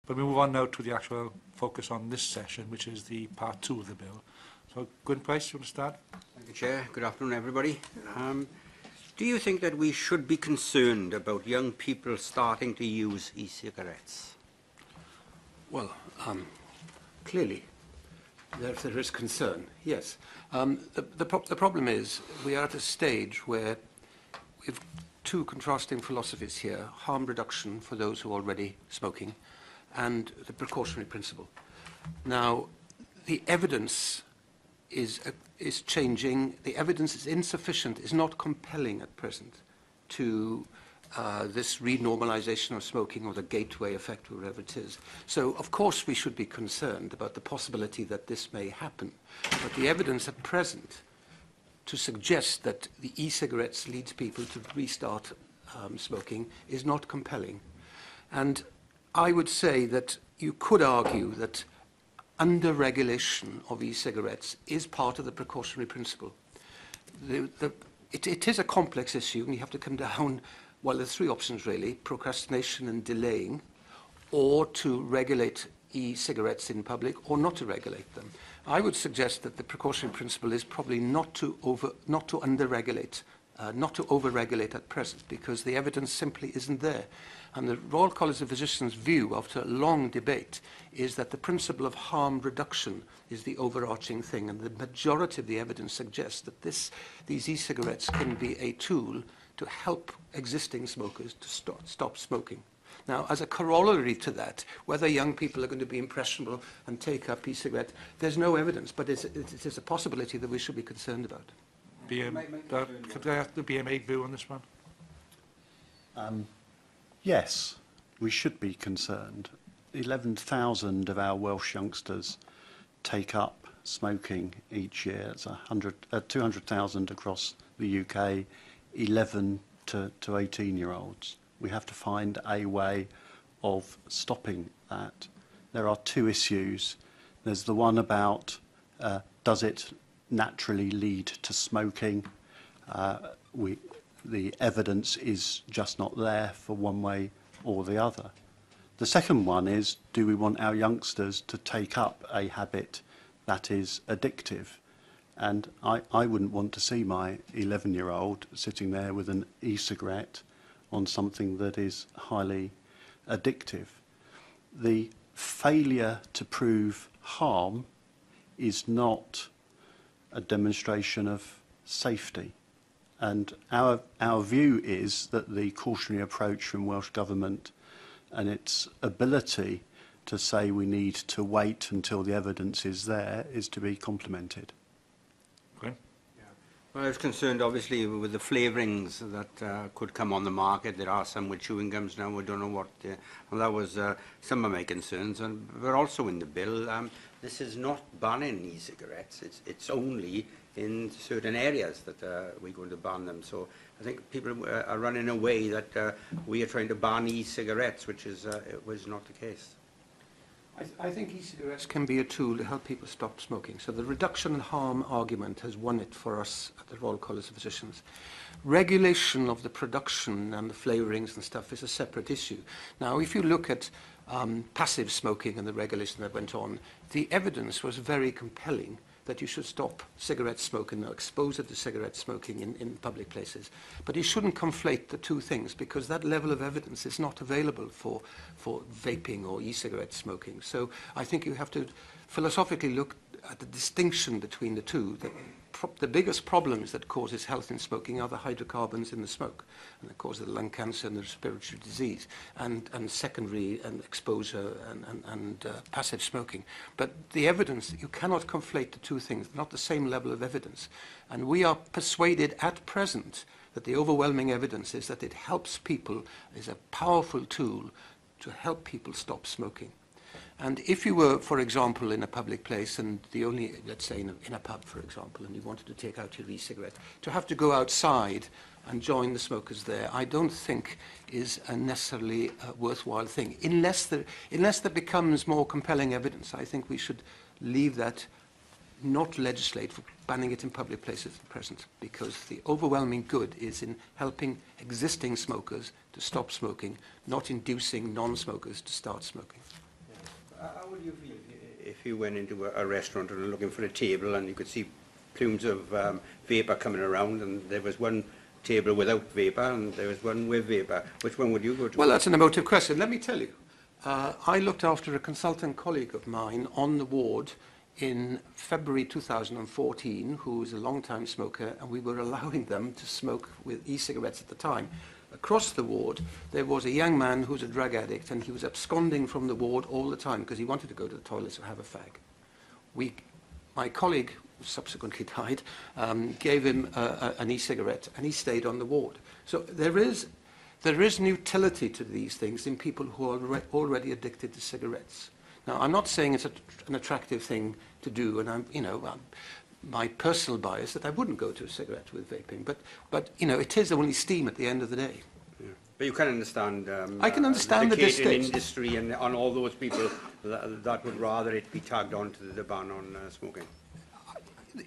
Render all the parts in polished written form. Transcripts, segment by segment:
But we move on now to the actual focus on this session, which is the part 2 of the bill. So, Gwyn Price, you want to start? Thank you, Chair. Good afternoon, everybody. Do you think that we should be concerned about young people starting to use e-cigarettes? Well, clearly, there is concern, yes. The problem is we are at a stage where we have two contrasting philosophies here: harm reduction for those who are already smoking and the precautionary principle. Now, the evidence is changing. The evidence is insufficient, is not compelling at present to this renormalization of smoking or the gateway effect, or whatever it is. So, of course, we should be concerned about the possibility that this may happen. But the evidence at present to suggest that the e-cigarettes leads people to restart smoking is not compelling. And I would say that you could argue that under-regulation of e-cigarettes is part of the precautionary principle. It is a complex issue, and you have to come down. Well, there's three options, really: procrastination and delaying, or to regulate e-cigarettes in public, or not to regulate them. I would suggest that the precautionary principle is probably not to under-regulate, not to over-regulate at present, because the evidence simply isn't there. And the Royal College of Physicians' view, after a long debate, is that the principle of harm reduction is the overarching thing, and the majority of the evidence suggests that these e-cigarettes can be a tool to help existing smokers to stop smoking. Now, as a corollary to that, whether young people are going to be impressionable and take up e-cigarette, there's no evidence, but it is a possibility that we should be concerned about. Could I ask the BMA view on this one? Yes, we should be concerned. 11,000 of our Welsh youngsters take up smoking each year. It's 200,000 across the UK, 11 to 18-year-olds. We have to find a way of stopping that. There are two issues. There's the one about does it naturally lead to smoking? The evidence is just not there for one way or the other. The second one is, do we want our youngsters to take up a habit that is addictive? And I wouldn't want to see my 11-year-old sitting there with an e-cigarette on something that is highly addictive. The failure to prove harm is not a demonstration of safety. And our view is that the cautionary approach from Welsh Government and its ability to say we need to wait until the evidence is there is to be complimented. Okay. Yeah. Well, I was concerned, obviously, with the flavourings that could come on the market. There are some with chewing gums now. We don't know what. Well, that was some of my concerns. And we're also in the bill. This is not banning e-cigarettes. It's only in certain areas that we're going to ban them. So I think people are running away that we are trying to ban e-cigarettes, which was not the case. I think e-cigarettes can be a tool to help people stop smoking. So the reduction in harm argument has won it for us at the Royal College of Physicians. Regulation of the production and the flavourings and stuff is a separate issue. Now, if you look at passive smoking and the regulation that went on, the evidence was very compelling that you should stop cigarette smoking or exposure to cigarette smoking in public places. But you shouldn't conflate the two things, because that level of evidence is not available for vaping or e-cigarette smoking. So I think you have to philosophically look at the distinction between the two. The biggest problems that causes health in smoking are the hydrocarbons in the smoke, and that causes lung cancer and the respiratory disease, and secondary and exposure and passive smoking. But the evidence, you cannot conflate the two things, not the same level of evidence. And we are persuaded at present that the overwhelming evidence is that it helps people, is a powerful tool to help people stop smoking. And if you were, for example, in a public place and the only, let's say in a pub, for example, and you wanted to take out your e-cigarette, to have to go outside and join the smokers there, I don't think is a necessarily worthwhile thing. Unless there becomes more compelling evidence, I think we should leave that, not legislate for banning it in public places at present, because the overwhelming good is in helping existing smokers to stop smoking, not inducing non-smokers to start smoking. How would you feel if you went into a restaurant and were looking for a table and you could see plumes of vapour coming around, and there was one table without vapour and there was one with vapour? Which one would you go to? Well, that's an emotive question. Let me tell you. I looked after a consultant colleague of mine on the ward in February 2014, who was a long-time smoker, and we were allowing them to smoke with e-cigarettes at the time. Across the ward, there was a young man who was a drug addict, and he was absconding from the ward all the time because he wanted to go to the toilets or have a fag. My colleague, who subsequently died, gave him an e-cigarette, and he stayed on the ward. So there is an utility to these things in people who are already addicted to cigarettes. Now, I'm not saying it's an attractive thing to do, and my personal bias that I wouldn't go to a cigarette with vaping, but it is only steam at the end of the day. Yeah. But you can understand. I can understand the catering distaste. industry and on all those people that would rather it be tagged on to the ban on smoking.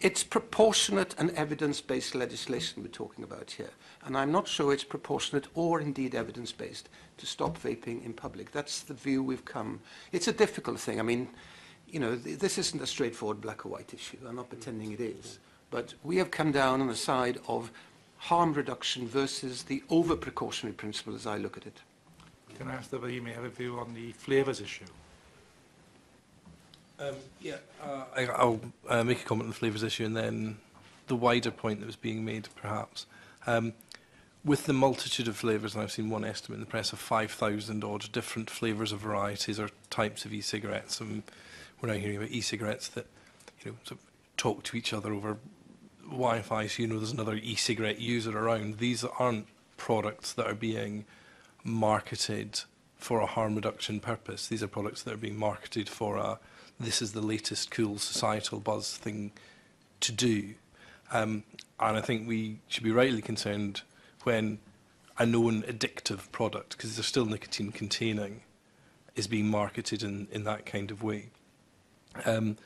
It's proportionate and evidence-based legislation we're talking about here, and I'm not sure it's proportionate or indeed evidence-based to stop vaping in public. That's the view we've come. It's a difficult thing. I mean, this isn't a straightforward black or white issue. I'm not pretending it is. But we have come down on the side of harm reduction versus the over-precautionary principle as I look at it. Can I ask whether you may have a view on the flavours issue? I'll make a comment on the flavours issue and then the wider point that was being made, perhaps. With the multitude of flavours, and I've seen one estimate in the press of 5,000 odd different flavours of varieties or types of e-cigarettes, and we're now hearing about e-cigarettes that sort of talk to each other over Wi-Fi, so there's another e-cigarette user around. These aren't products that are being marketed for a harm reduction purpose. These are products that are being marketed for this is the latest cool societal buzz thing to do. And I think we should be rightly concerned when a known addictive product, because they're still nicotine containing, is being marketed in that kind of way. I think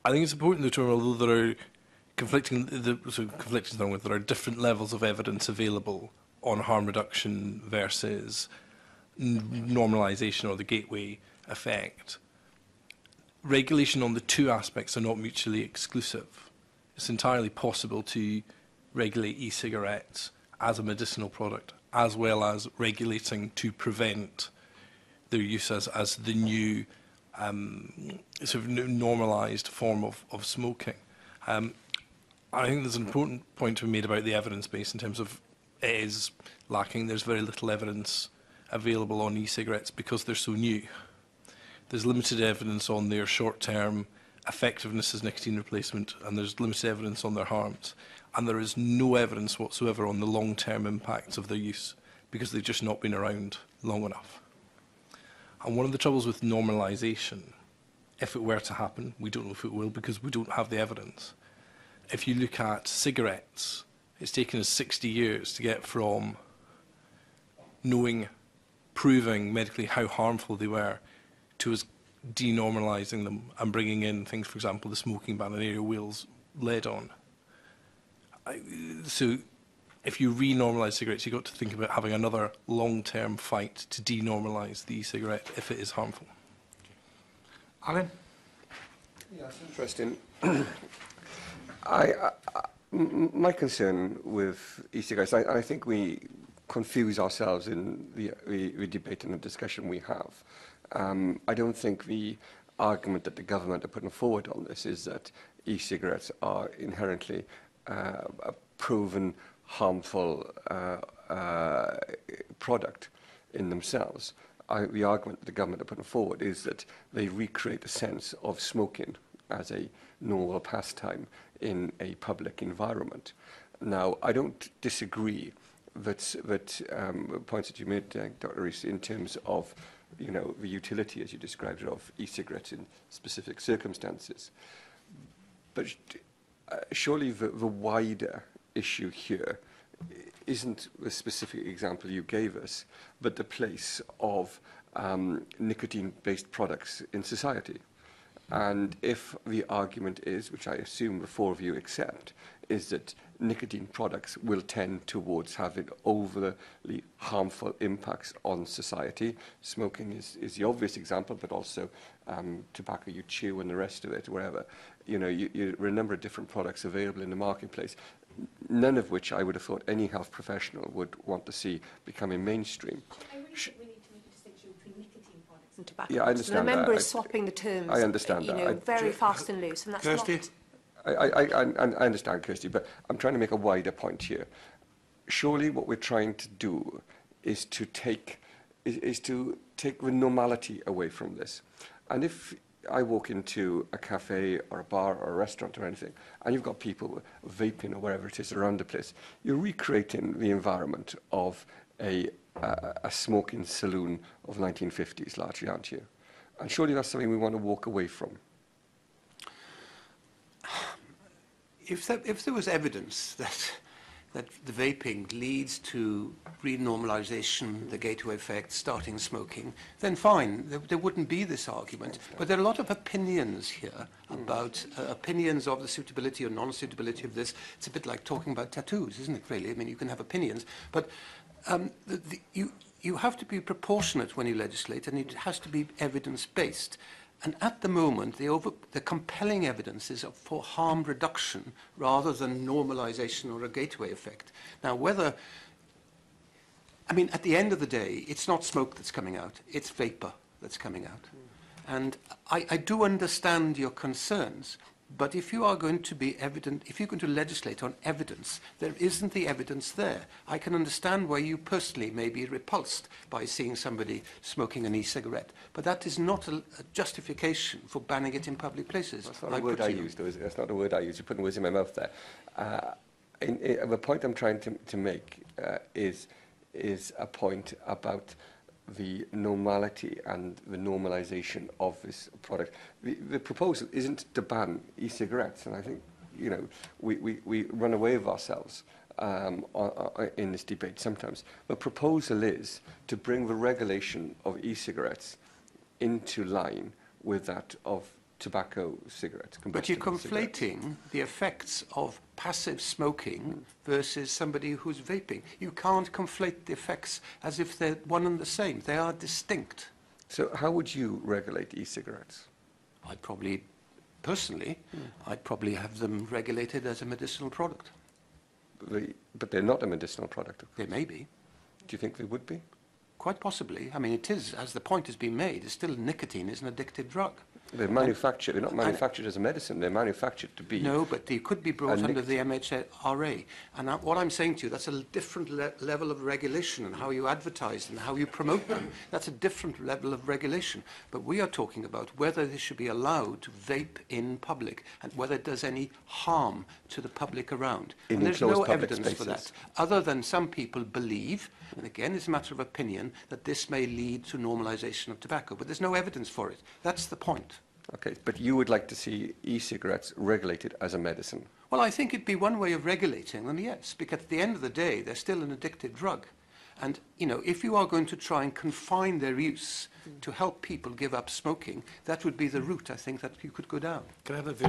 it's important though to remember, although there are conflicting there are different levels of evidence available on harm reduction versus normalisation or the gateway effect. Regulation on the two aspects are not mutually exclusive. It's entirely possible to regulate e-cigarettes as a medicinal product, as well as regulating to prevent their use as the new sort of normalised form of smoking. I think there's an important point to be made about the evidence base in terms of it is lacking. There's very little evidence available on e-cigarettes because they're so new. There's limited evidence on their short-term effectiveness as nicotine replacement, and there's limited evidence on their harms. And there is no evidence whatsoever on the long-term impacts of their use because they've just not been around long enough. And one of the troubles with normalisation, if it were to happen, we don't know if it will because we don't have the evidence. If you look at cigarettes, it's taken us 60 years to get from proving medically how harmful they were to us denormalising them and bringing in things, for example, the smoking ban and aerial wheels led on. So if you re-normalise cigarettes, you've got to think about having another long-term fight to denormalise the e-cigarette if it is harmful. Alan? Yeah, it's interesting. My concern with e-cigarettes, I think we confuse ourselves in the debate and the discussion we have. I don't think the argument that the government are putting forward on this is that e-cigarettes are inherently a proven harmful product in themselves. The argument that the government are putting forward is that they recreate a sense of smoking as a normal pastime in a public environment. Now, I don't disagree that points that you made, Dr. Rees, in terms of the utility, as you described it, of e-cigarettes in specific circumstances. But surely the wider issue here isn't the specific example you gave us, but the place of nicotine-based products in society. And if the argument is, which I assume the four of you accept, is that nicotine products will tend towards having overly harmful impacts on society. Smoking is the obvious example, but also tobacco you chew and the rest of it, wherever. You know, there are a number of different products available in the marketplace, none of which I would have thought any health professional would want to see becoming mainstream. I really think we need to make a distinction between nicotine products and tobacco Yeah, I products. And understand the member that. is swapping the terms, I understand you that. know, very fast and loose, and that's Kirsty? not... I understand, Kirsty, but I'm trying to make a wider point here. Surely what we're trying to do is to take the normality away from this. And if I walk into a cafe or a bar or a restaurant or anything, and you've got people vaping or wherever it is around the place, you're recreating the environment of a smoking saloon of 1950s, largely, aren't you? And surely that's something we want to walk away from. If there was evidence that the vaping leads to renormalisation, the gateway effect, starting smoking, then fine, there wouldn't be this argument. But there are a lot of opinions here about opinions of the suitability or non-suitability of this. It's a bit like talking about tattoos, isn't it, really? I mean, you can have opinions, but you have to be proportionate when you legislate, and it has to be evidence-based. And at the moment, the compelling evidence is for harm reduction rather than normalisation or a gateway effect. Now, I mean, at the end of the day, it's not smoke that's coming out, it's vapour that's coming out. And I do understand your concerns, but if you are going to be if you're going to legislate on evidence, there isn't the evidence there. I can understand why you personally may be repulsed by seeing somebody smoking an e-cigarette, but that is not a justification for banning it in public places. That's not a word I used, though, is it? That's not a word I used. You're putting words in my mouth there. The point I'm trying to make is a point about the normality and the normalisation of this product. The proposal isn't to ban e-cigarettes, and I think, you know, we run away with ourselves in this debate sometimes. The proposal is to bring the regulation of e-cigarettes into line with that of tobacco cigarettes. But you're combustible cigarettes. conflating the effects of passive smoking versus somebody who's vaping. You can't conflate the effects as if they're one and the same. They are distinct. So how would you regulate e-cigarettes? I'd probably, personally, I'd probably have them regulated as a medicinal product. But they're not a medicinal product. They may be. Do you think they would be? Quite possibly. I mean, it is, as the point has been made, it's still nicotine is an addictive drug. They're manufactured. They're not manufactured as a medicine. They're manufactured to be. No, but they could be brought under the MHRA. And what I'm saying to you, that's a different level of regulation, and how you advertise and how you promote them. That's a different level of regulation. But we are talking about whether they should be allowed to vape in public and whether it does any harm to the public around. And there's no evidence for that, other than some people believe, and again it's a matter of opinion, that this may lead to normalisation of tobacco. But there's no evidence for it. That's the point. Okay, but you would like to see e-cigarettes regulated as a medicine? Well, I think it'd be one way of regulating them, yes, because at the end of the day, they're still an addictive drug. And, you know, if you are going to try and confine their use to help people give up smoking, that would be the route, I think, that you could go down. Can I have a view?